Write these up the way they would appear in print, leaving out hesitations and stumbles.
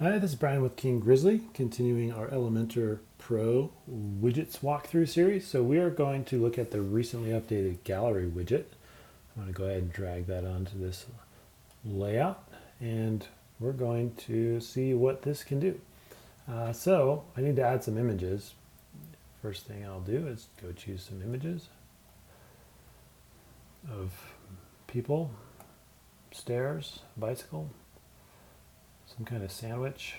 Hi, this is Brian with King Grizzly, continuing our Elementor Pro widgets walkthrough series. So we are going to look at the recently updated gallery widget. I'm going to go ahead and drag that onto this layout, and we're going to see what this can do. So I need to add some images. First thing I'll do is go choose some images of people, stairs, bicycle, some kind of sandwich,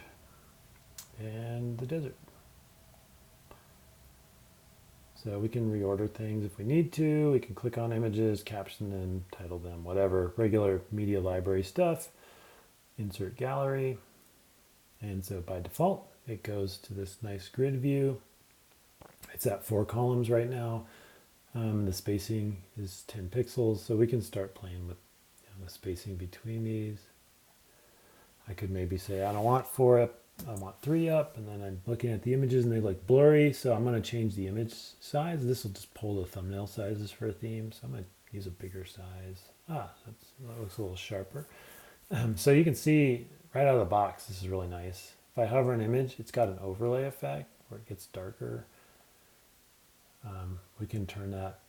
and the desert. So we can reorder things if we need to. We can click on images, caption them, title them, whatever, regular media library stuff, insert gallery. And so by default, it goes to this nice grid view. It's at 4 columns right now. The spacing is 10 pixels, so we can start playing with the spacing between these. I could maybe say I don't want 4 up, I want 3 up, and then I'm looking at the images and they look blurry, so I'm going to change the image size. This will just pull the thumbnail sizes for a theme, so I'm going to use a bigger size. That looks a little sharper. So you can see right out of the box, this is really nice. If I hover an image, it's got an overlay effect where it gets darker. We can turn that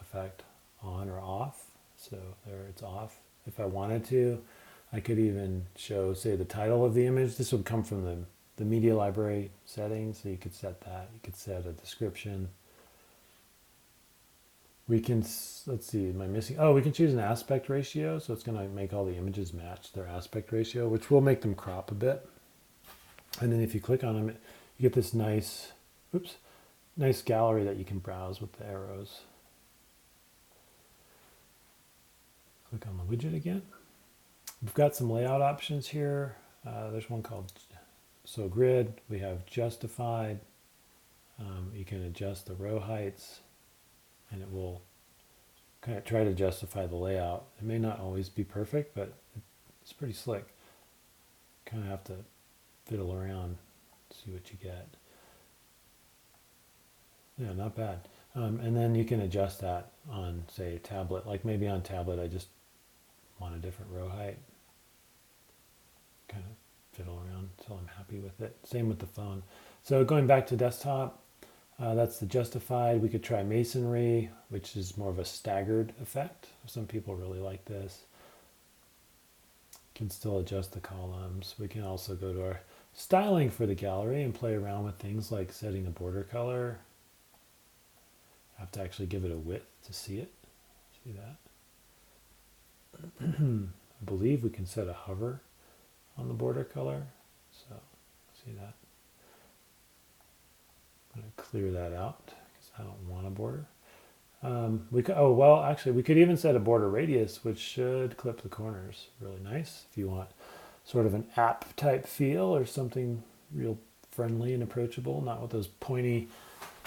effect on or off. So there, it's off. If I wanted to, I could even show, say, the title of the image. This would come from the media library settings, so you could set that. You could set a description. We can, let's see, am I missing? Oh, we can choose an aspect ratio, so it's going to make all the images match their aspect ratio, which will make them crop a bit. And then if you click on them, you get this nice, nice gallery that you can browse with the arrows. Click on the widget again. We've got some layout options here. There's one called grid. We have justified. You can adjust the row heights, and it will kind of try to justify the layout. It may not always be perfect, but it's pretty slick. Kind of have to fiddle around, see what you get. Yeah, not bad. And then you can adjust that on, say, a tablet. Like maybe on tablet, I just want a different row height. Kind of fiddle around until I'm happy with it. Same with the phone. So going back to desktop, that's the justified. We could try masonry, which is more of a staggered effect. Some people really like this. Can still adjust the columns. We can also go to our styling for the gallery and play around with things like setting a border color. Have to actually give it a width to see it. See that? I believe we can set a hover on the border color. So see that? I'm going to clear that out because I don't want a border. We could, oh, well, actually, we could even set a border radius, which should clip the corners. Really nice if you want sort of an app type feel or something real friendly and approachable, not with those pointy,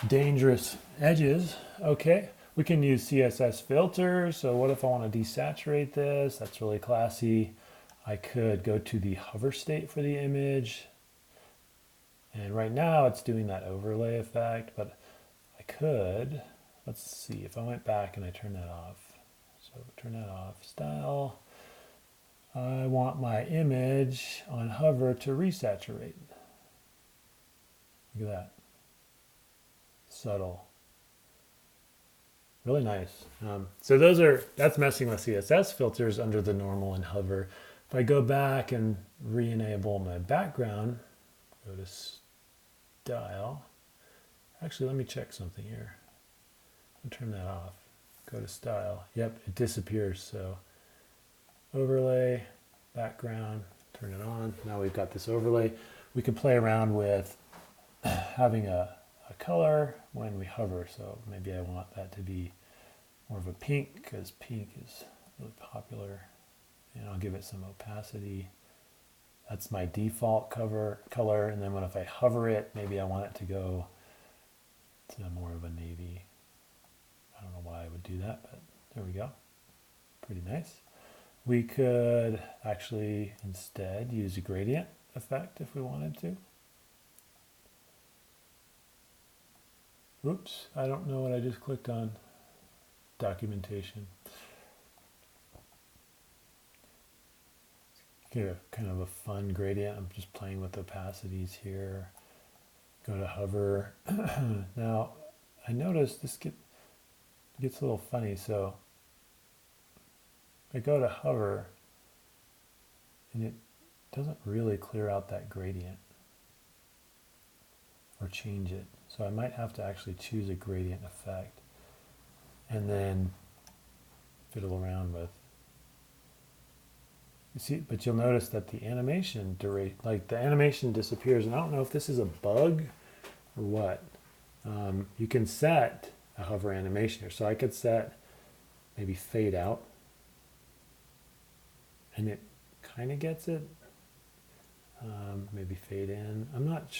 dangerous edges. Okay, we can use CSS filters. So what if I want to desaturate this? That's really classy. I could go to the hover state for the image. And right now it's doing that overlay effect, but I could, let's see, if I went back and I turn that off. So turn that off, style. I want my image on hover to resaturate. Look at that. Subtle. Really nice. So that's messing with CSS filters under the normal and hover. If I go back and re-enable my background, go to style. Actually, let me check something here. I'll turn that off. Go to style. Yep, it disappears. So overlay, background, turn it on. Now we've got this overlay. We can play around with having a color when we hover. So maybe I want that to be more of a pink because pink is really popular. And I'll give it some opacity. That's my default color. And then if I hover it, maybe I want it to go to more of a navy. I don't know why I would do that, but there we go. Pretty nice. We could actually instead use a gradient effect if we wanted to. Oops, I don't know what I just clicked on. Documentation. get a kind of a fun gradient. I'm just playing with opacities here. Go to hover. Now, I noticed this gets a little funny. So I go to hover, and it doesn't really clear out that gradient or change it. So I might have to actually choose a gradient effect and then fiddle around with. You see, but you'll notice that the animation duration, like the animation disappears, and I don't know if this is a bug or what. You can set a hover animation here. So I could set maybe fade out, and it kind of gets it. Maybe fade in. I'm not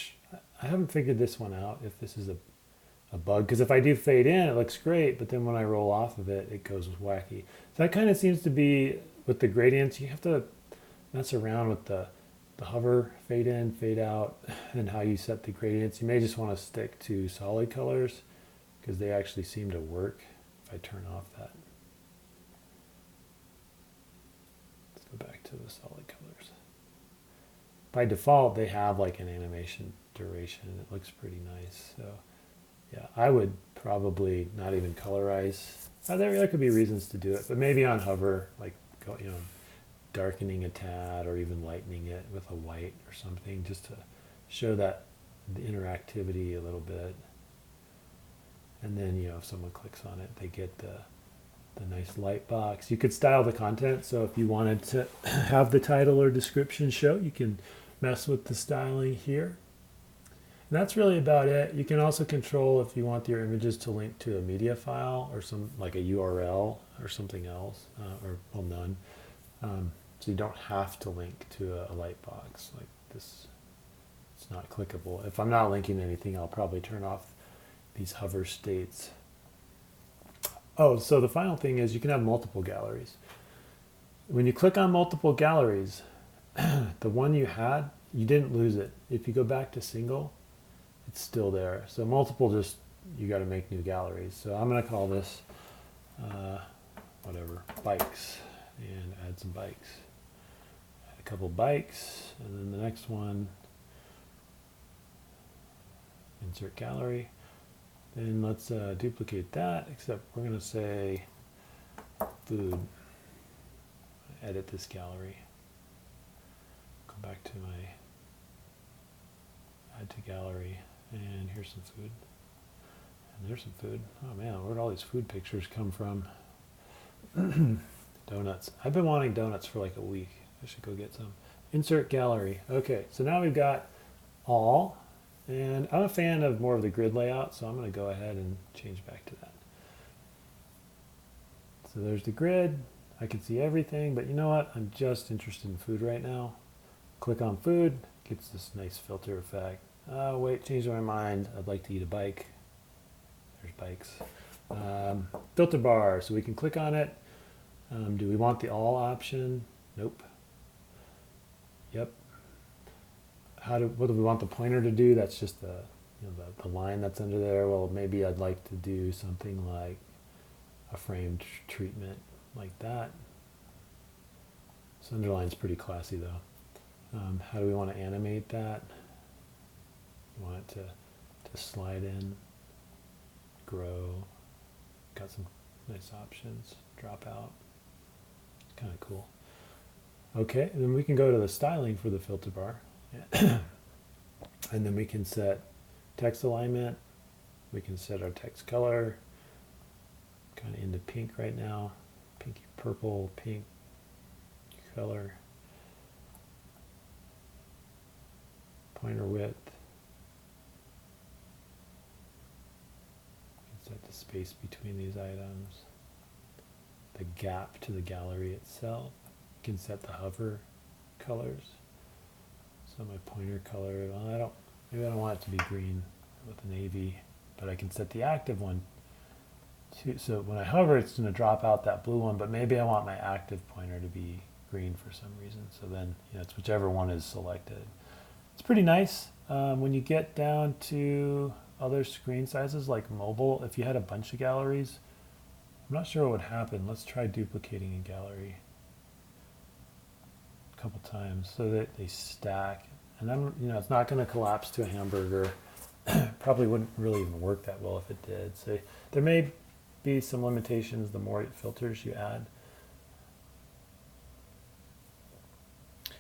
I haven't figured this one out, if this is a bug, because if I do fade in, it looks great, but then when I roll off of it, it goes wacky. So that kind of seems to be with the gradients. You have to mess around with the hover, fade in, fade out, and how you set the gradients. You may just want to stick to solid colors, because they actually seem to work if I turn off that. Let's go back to the solid colors. By default, they have like an animation duration, and it looks pretty nice. So yeah, I would probably not even colorize. There could be reasons to do it, but maybe on hover, like, you know, darkening a tad or even lightening it with a white or something, just to show that the interactivity a little bit. And then, you know, if someone clicks on it, they get the nice light box. You could style the content, so if you wanted to have the title or description show, you can mess with the styling here. And that's really about it. You can also control if you want your images to link to a media file or some, like a URL or something else, or well, none. So you don't have to link to a light box like this. It's not clickable. If I'm not linking anything, I'll probably turn off these hover states. Oh, so the final thing is you can have multiple galleries. When you click on multiple galleries, the one you had, you didn't lose it. If you go back to single, it's still there. So multiple, just, you got to make new galleries. So I'm going to call this, whatever, bikes, and add some bikes. Add a couple bikes, and then the next one, insert gallery. Then let's duplicate that, except we're going to say food. Edit this gallery. Go back to my add to gallery, and here's some food. And there's some food. Oh man, where'd all these food pictures come from? Donuts. I've been wanting donuts for like a week. I should go get some. Insert gallery. Okay, so now we've got all. And I'm a fan of more of the grid layout, so I'm going to go ahead and change back to that. So there's the grid. I can see everything, but you know what? I'm just interested in food right now. Click on food, gets this nice filter effect. Oh, wait, changed my mind. I'd like to eat a bike. There's bikes. Filter bar, so we can click on it. Do we want the all option? Nope. Yep. What do we want the pointer to do? That's just the line that's under there. Well, maybe I'd like to do something like a framed treatment like that. This underline's pretty classy though. How do we want to animate that? You want it to slide in, grow. Got some nice options. Drop out. Kind of cool. Okay, and then we can go to the styling for the filter bar. And then we can set text alignment. We can set our text color. Kind of into pink right now. Pinky purple, pink color. Pointer width. We can set the space between these items. The gap to the gallery itself. You can set the hover colors. So my pointer color, well, maybe I don't want it to be green with navy, but I can set the active one too. So when I hover, it's going to drop out that blue one, but maybe I want my active pointer to be green for some reason. So then, it's whichever one is selected. It's pretty nice. When you get down to other screen sizes like mobile, if you had a bunch of galleries, I'm not sure what would happen. Let's try duplicating a gallery. couple times so that they stack. And I'm, it's not going to collapse to a hamburger. Probably wouldn't really even work that well if it did. So there may be some limitations the more filters you add.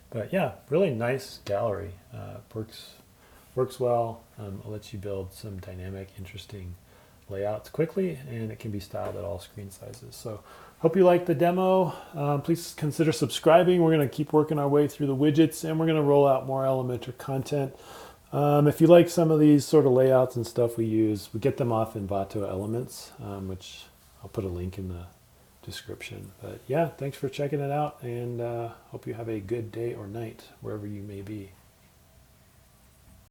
But yeah, really nice gallery. Works well. It lets you build some dynamic, interesting layouts quickly, and it can be styled at all screen sizes. So hope you like the demo. Please consider subscribing. We're going to keep working our way through the widgets, and we're going to roll out more Elementor content. If you like some of these sort of layouts and stuff we use, we get them off in Vato Elements, which I'll put a link in the description. But yeah, thanks for checking it out, and hope you have a good day or night wherever you may be.